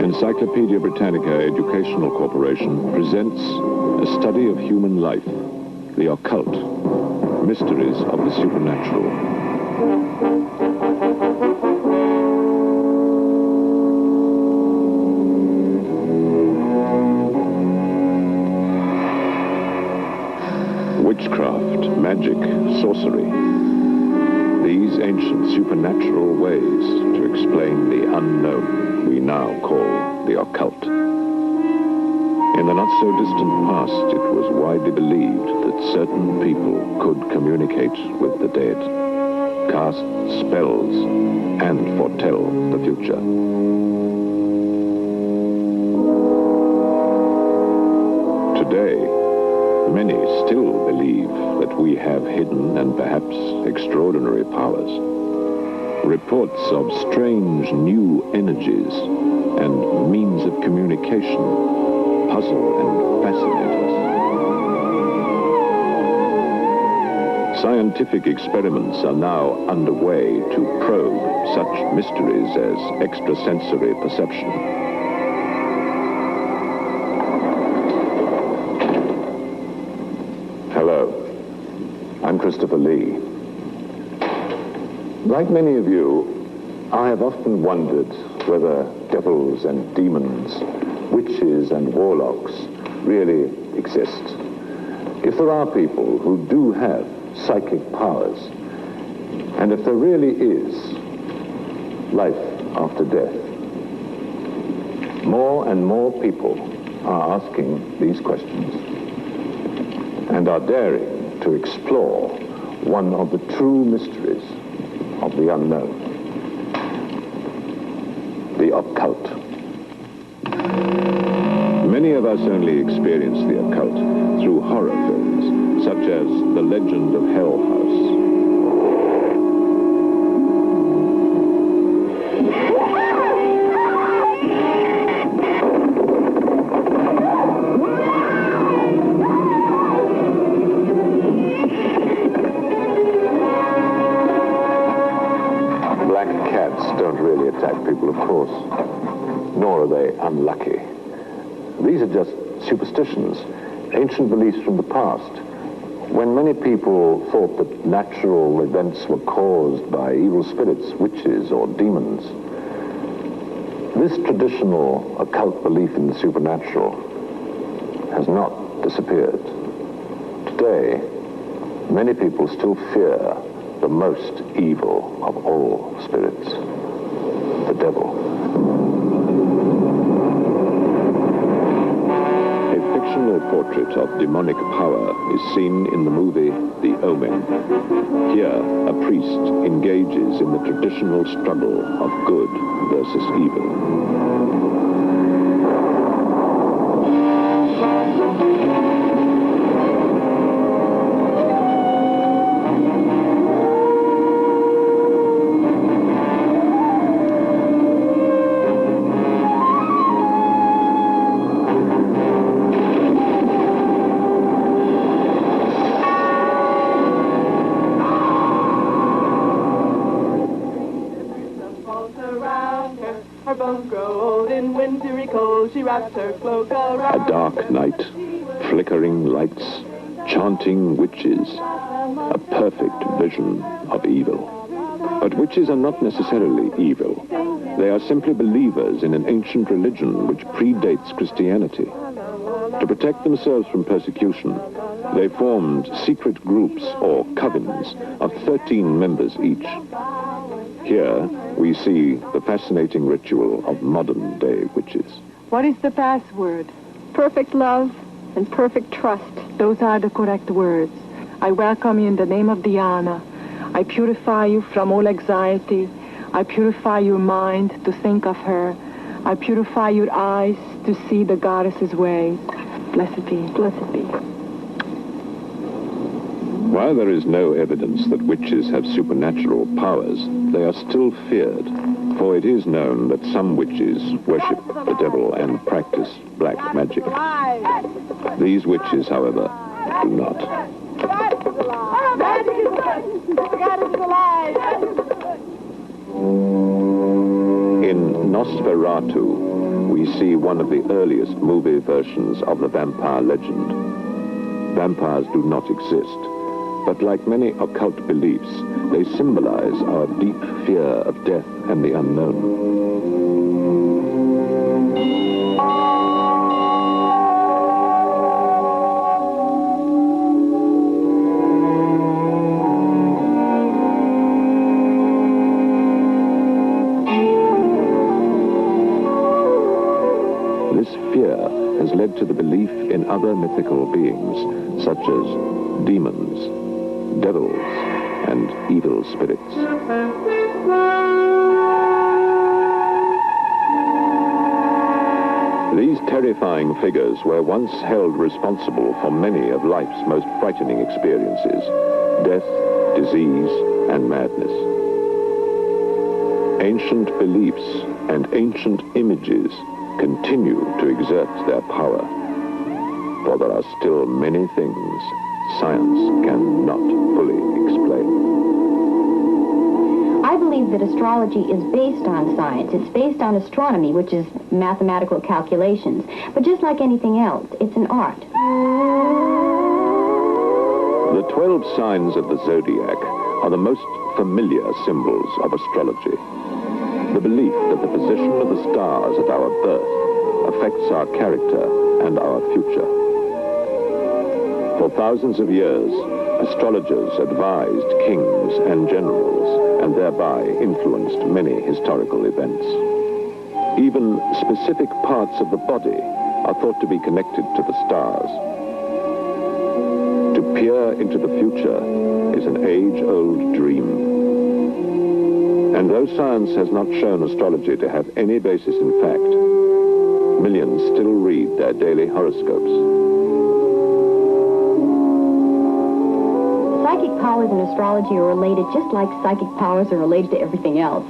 Encyclopedia Britannica Educational Corporation presents a study of human life, the occult, mysteries of the supernatural. Witchcraft, magic, sorcery. These ancient supernatural ways to explain the unknown we now call the occult. In the not-so-distant past, it was widely believed that certain people could communicate with the dead, cast spells, and foretell the future. Today, many still believe that we have hidden and perhaps extraordinary powers. Reports of strange new energies and means of communication puzzle and fascinate us. Scientific experiments are now underway to probe such mysteries as extrasensory perception. I'm Christopher Lee. Like many of you, I have often wondered whether devils and demons, witches and warlocks really exist. If there are people who do have psychic powers, and if there really is life after death. More and more people are asking these questions and are daring to explore one of the true mysteries of the unknown, the occult. Many of us only experience the occult through horror films, such as The Legend of Hell House. People, of course, nor are they unlucky. These are just superstitions, ancient beliefs from the past, when many people thought that natural events were caused by evil spirits, witches, or demons. This traditional occult belief in the supernatural has not disappeared. Today, many people still fear the most evil of all spirits, the devil. A fictional portrait of demonic power is seen in the movie The Omen. Here, a priest engages in the traditional struggle of good versus evil. A dark night, flickering lights, chanting witches, a perfect vision of evil. But witches are not necessarily evil. They are simply believers in an ancient religion which predates Christianity. To protect themselves from persecution, they formed secret groups or covens of 13 members each. Here we see the fascinating ritual of modern-day witches. What is the password? Perfect love and perfect trust. Those are the correct words. I welcome you in the name of Diana. I purify you from all anxiety. I purify your mind to think of her. I purify your eyes to see the goddess's ways. Blessed be. Blessed be. While there is no evidence that witches have supernatural powers, they are still feared, for it is known that some witches worship the devil and practice black magic. These witches, however, do not. In Nosferatu, we see one of the earliest movie versions of the vampire legend. Vampires do not exist, but like many occult beliefs, they symbolize our deep fear of death and the unknown. This fear has led to the belief in other mythical beings, such as demons, devils, and evil spirits. These terrifying figures were once held responsible for many of life's most frightening experiences: death, disease, and madness. Ancient beliefs and ancient images continue to exert their power, for there are still many things science cannot fully explain. I believe that astrology is based on science. It's based on astronomy, which is mathematical calculations. But just like anything else, it's an art. The 12 signs of the zodiac are the most familiar symbols of astrology. The belief that the position of the stars at our birth affects our character and our future. For thousands of years, astrologers advised kings and generals and thereby influenced many historical events. Even specific parts of the body are thought to be connected to the stars. To peer into the future is an age-old dream. And though science has not shown astrology to have any basis in fact, millions still read their daily horoscopes. Psychic powers and astrology are related just like psychic powers are related to everything else.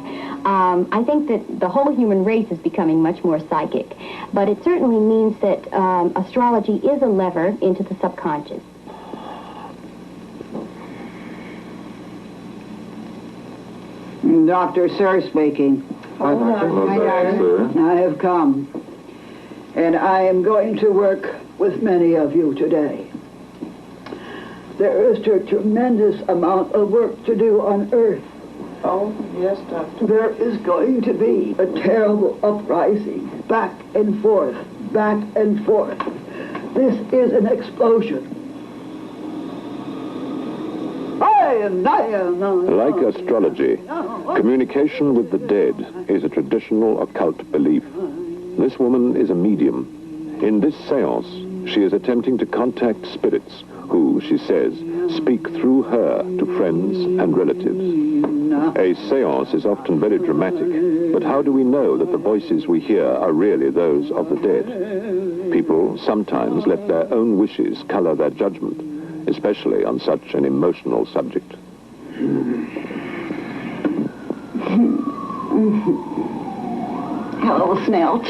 I think that the whole human race is becoming much more psychic, but it certainly means that astrology is a lever into the subconscious. Dr. Sir speaking. I have come, and I am going to work with many of you today. There is a tremendous amount of work to do on Earth. Oh, yes, Doctor. There is going to be a terrible uprising, back and forth, back and forth. This is an explosion. Like astrology, communication with the dead is a traditional occult belief. This woman is a medium. In this seance, she is attempting to contact spirits who, she says, speak through her to friends and relatives. A seance is often very dramatic, but how do we know that the voices we hear are really those of the dead? People sometimes let their own wishes color their judgment, especially on such an emotional subject. Hello, Snelch.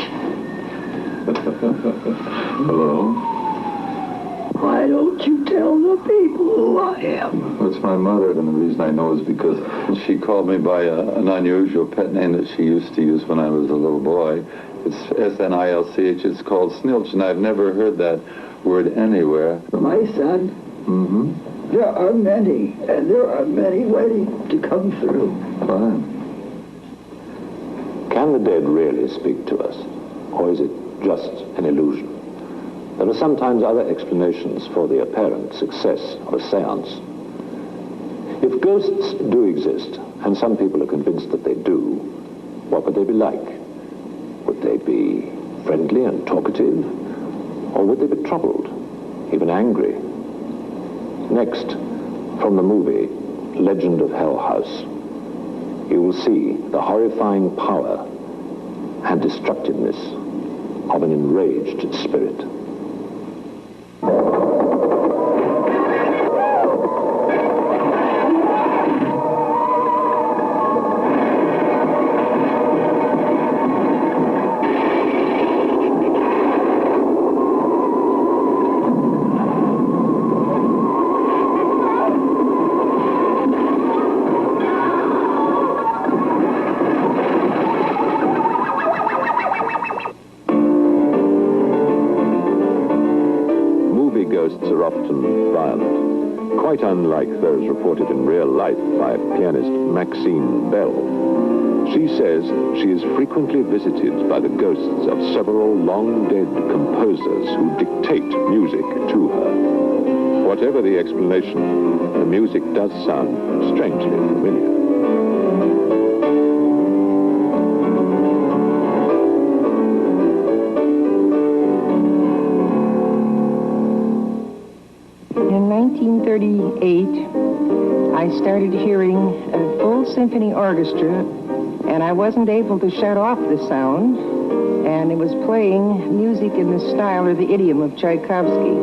Hello? Why don't you tell the people who I am? Well, it's my mother, and the reason I know is because she called me by an unusual pet name that she used to use when I was a little boy. It's S-N-I-L-C-H. It's called Snilch, and I've never heard that word anywhere. My son, there are many, and there are many waiting to come through. Fine. Can the dead really speak to us, or is it just an illusion? There are sometimes other explanations for the apparent success of a seance. If ghosts do exist, and some people are convinced that they do, what would they be like? Would they be friendly and talkative? Or would they be troubled, even angry? Next, from the movie Legend of Hell House, you will see the horrifying power and destructiveness of an enraged spirit. ghosts are often violent, quite unlike those reported in real life by pianist Maxine Bell. She says she is frequently visited by the ghosts of several long-dead composers who dictate music to her. Whatever the explanation, the music does sound strangely familiar. In 1938, I started hearing a full symphony orchestra, and I wasn't able to shut off the sound, and it was playing music in the style or the idiom of Tchaikovsky.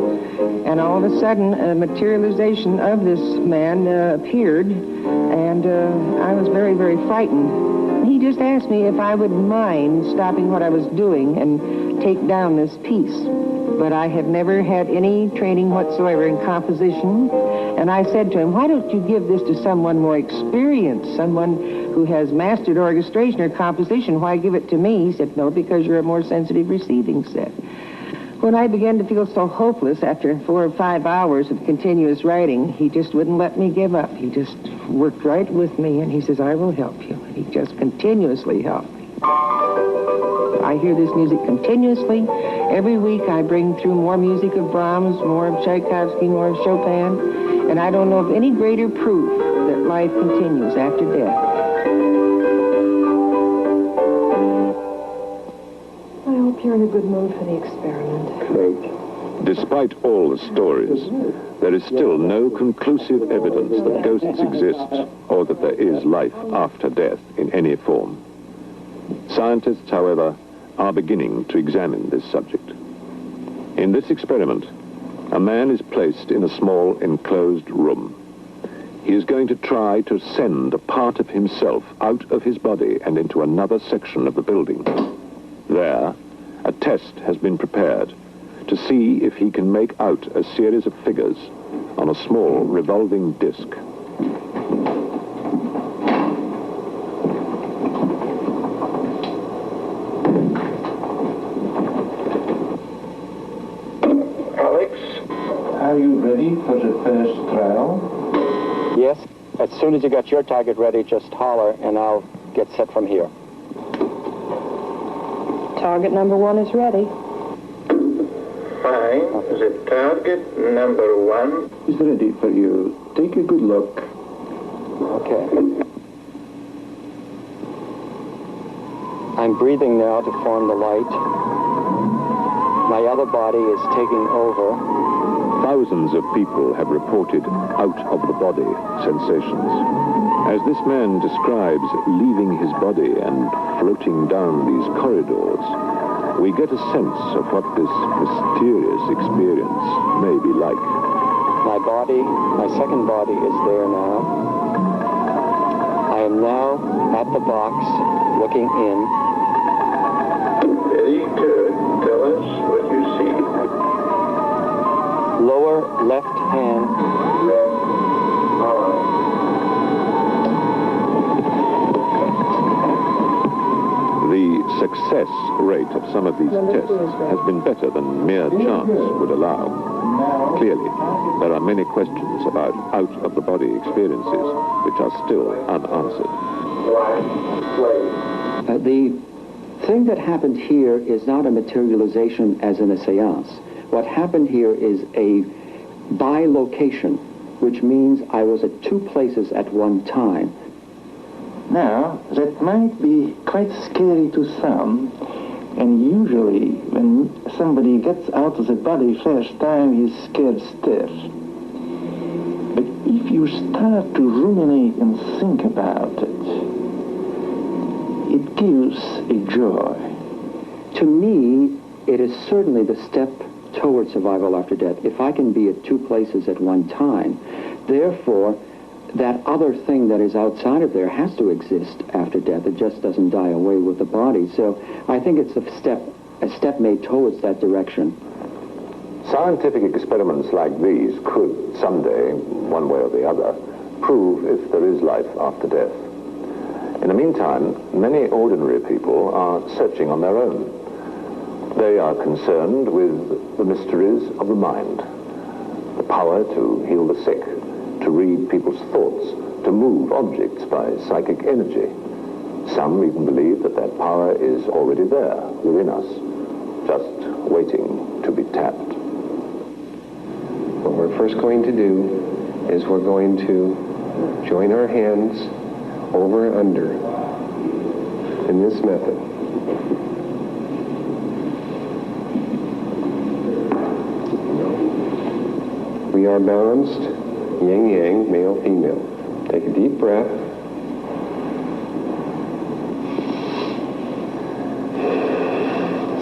And all of a sudden, a materialization of this man appeared, and I was very, very frightened. He just asked me if I would mind stopping what I was doing and take down this piece. But I had never had any training whatsoever in composition. And I said to him, why don't you give this to someone more experienced, someone who has mastered orchestration or composition? Why give it to me? He said, no, because you're a more sensitive receiving set. When I began to feel so hopeless after 4 or 5 hours of continuous writing, he just wouldn't let me give up. He just worked right with me, and he says, I will help you. And he just continuously helped me. I hear this music continuously. Every week I bring through more music of Brahms, more of Tchaikovsky, more of Chopin, and I don't know of any greater proof that life continues after death. I hope you're in a good mood for the experiment. Great. Despite all the stories, there is still no conclusive evidence that ghosts exist or that there is life after death in any form. Scientists, however, are beginning to examine this subject. In this experiment, a man is placed in a small enclosed room. He is going to try to send a part of himself out of his body and into another section of the building. There, a test has been prepared to see if he can make out a series of figures on a small revolving disc. Are you ready for the first trial? Yes. As soon as you got your target ready, just holler, and I'll get set from here. Target number 1 is ready. Fine. The target number 1 is ready for you. Take a good look. Okay. I'm breathing now to form the light. My other body is taking over. Thousands of people have reported out-of-the-body sensations. As this man describes leaving his body and floating down these corridors, we get a sense of what this mysterious experience may be like. My body, my second body is there now. I am now at the box, looking in. Very good. Tell us what you see. Lower left hand. Left arm. The success rate of some of these tests has been better than mere chance would allow. Clearly, there are many questions about out-of-the-body experiences which are still unanswered. The thing that happened here is not a materialization as in a seance. What happened here is a bilocation, which means I was at 2 places at one time. Now, that might be quite scary to some, and usually when somebody gets out of the body first time, he's scared stiff. But if you start to ruminate and think about it, it gives a joy. To me, it is certainly the step toward survival after death. If I can be at 2 places at one time, therefore, that other thing that is outside of there has to exist after death. It just doesn't die away with the body. So I think it's a step made towards that direction. Scientific experiments like these could someday, one way or the other, prove if there is life after death. In the meantime, many ordinary people are searching on their own. They are concerned with the mysteries of the mind, power to heal the sick, to read people's thoughts, to move objects by psychic energy. Some even believe that that power is already there within us, just waiting to be tapped. What we're first going to do is we're going to join our hands over and under in this method. We are balanced, yin-yang, male-female. Take a deep breath.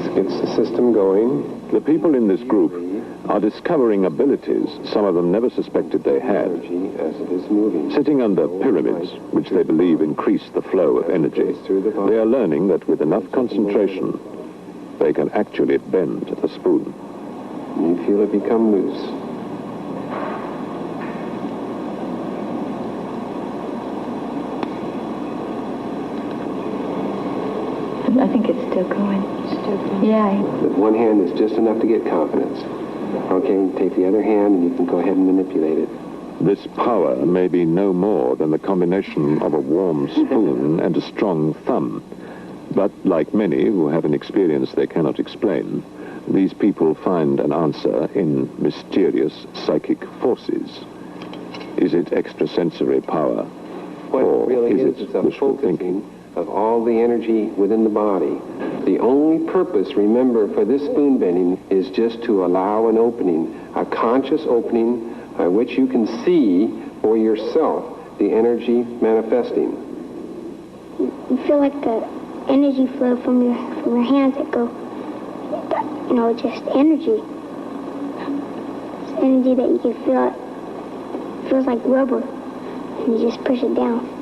This gets the system going. The people in this group are discovering abilities some of them never suspected they had. As it is moving. Sitting under pyramids, which they believe increase the flow of energy, they are learning that with enough concentration, they can actually bend a spoon. You feel it become loose. I think it's still going. Yeah. One hand is just enough to get confidence. Okay, take the other hand and you can go ahead and manipulate it. This power may be no more than the combination of a warm spoon and a strong thumb. But like many who have an experience they cannot explain, these people find an answer in mysterious psychic forces. Is it extrasensory power? What or it really is is it a wishful focusing thinking? of all the energy within the body. The only purpose, remember, for this spoon bending is just to allow an opening, a conscious opening by which you can see for yourself the energy manifesting. You feel like the energy flow from your hands that go, just energy. It's energy that you can feel. It feels like rubber, and you just push it down.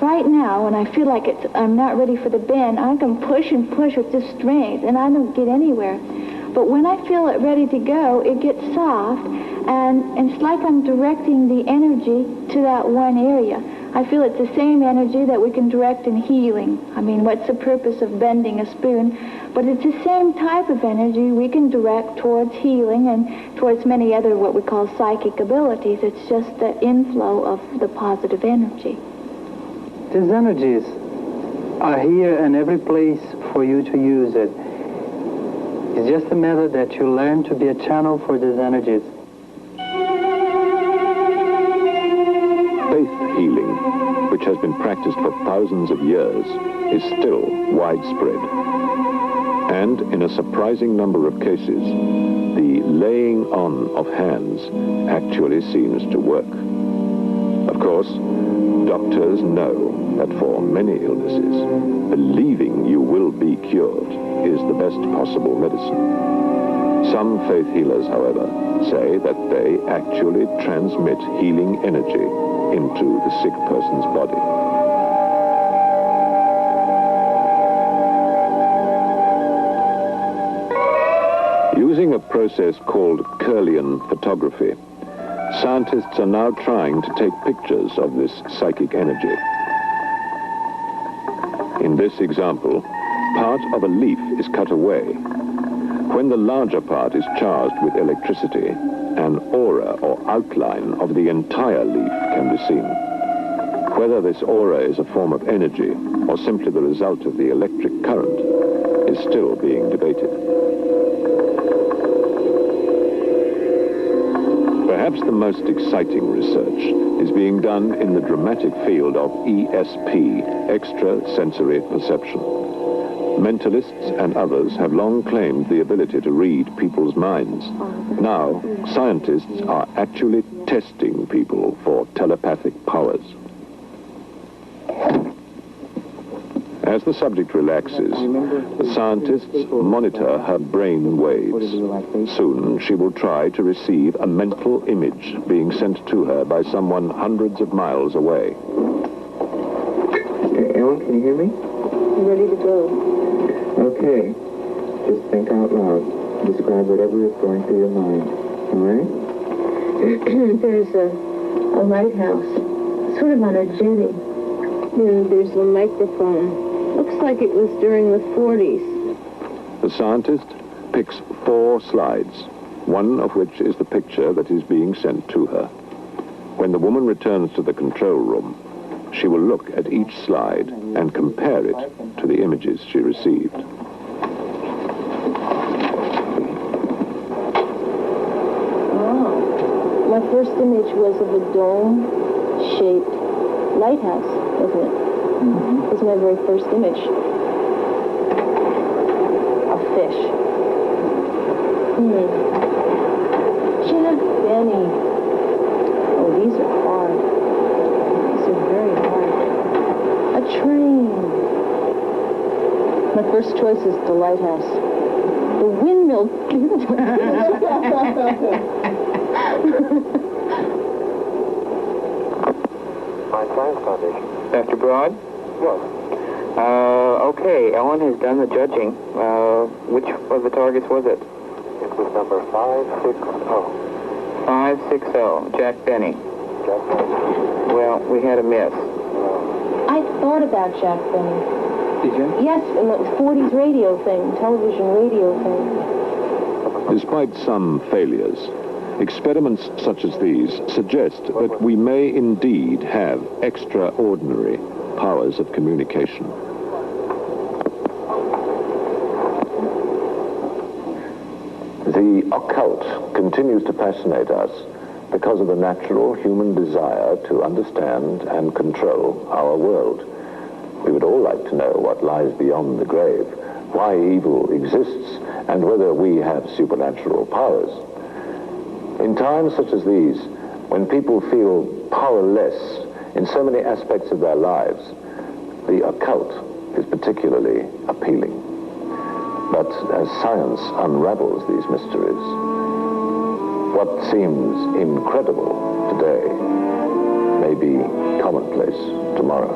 Right now, when I feel like I'm not ready for the bend, I can push and push with just strength, and I don't get anywhere. But when I feel it ready to go, it gets soft, and it's like I'm directing the energy to that one area. I feel it's the same energy that we can direct in healing. I mean, what's the purpose of bending a spoon? But it's the same type of energy we can direct towards healing and towards many other what we call psychic abilities. It's just the inflow of the positive energy. These energies are here in every place for you to use it. It's just a matter that you learn to be a channel for these energies. Faith healing, which has been practiced for thousands of years, is still widespread. And in a surprising number of cases, the laying on of hands actually seems to work. Of course, doctors know that for many illnesses, believing you will be cured is the best possible medicine. Some faith healers, however, say that they actually transmit healing energy into the sick person's body. Using a process called Kirlian photography, scientists are now trying to take pictures of this psychic energy. In this example, part of a leaf is cut away. When the larger part is charged with electricity, an aura or outline of the entire leaf can be seen. Whether this aura is a form of energy or simply the result of the electric current is still being debated. Perhaps the most exciting research is being done in the dramatic field of ESP, extrasensory perception. Mentalists and others have long claimed the ability to read people's minds. Now, scientists are actually testing people for telepathic powers. As the subject relaxes, the scientists monitor her brain waves. Soon, she will try to receive a mental image being sent to her by someone hundreds of miles away. Ellen, can you hear me? Ready to go. Okay. Just think out loud. Describe whatever is going through your mind. All right? There's a lighthouse, sort of on a jetty. And there's a microphone. Looks like it was during the 40s. The scientist picks 4 slides. one of which is the picture that is being sent to her. When the woman returns to the control room, she will look at each slide and compare it to the images she received. My first image was of a dome-shaped lighthouse, wasn't it? Mm-hmm. It was my very first image. A fish. Jack Benny. Oh, these are hard. These are very hard. A train. My first choice is the lighthouse. The windmill. Dr. Broad? Yes. Okay, Ellen has done the judging. Which of the targets was it? It was number 560. 560, Jack Benny. Jack Benny. Well, we had a miss. I thought about Jack Benny. Did you? Yes, in the 40s radio thing, television radio thing. Despite some failures, experiments such as these suggest that we may indeed have extraordinary powers of communication. The occult continues to fascinate us because of the natural human desire to understand and control our world. We would all like to know what lies beyond the grave, why evil exists, and whether we have supernatural powers. In times such as these, when people feel powerless in so many aspects of their lives, the occult is particularly appealing. But as science unravels these mysteries, what seems incredible today may be commonplace tomorrow.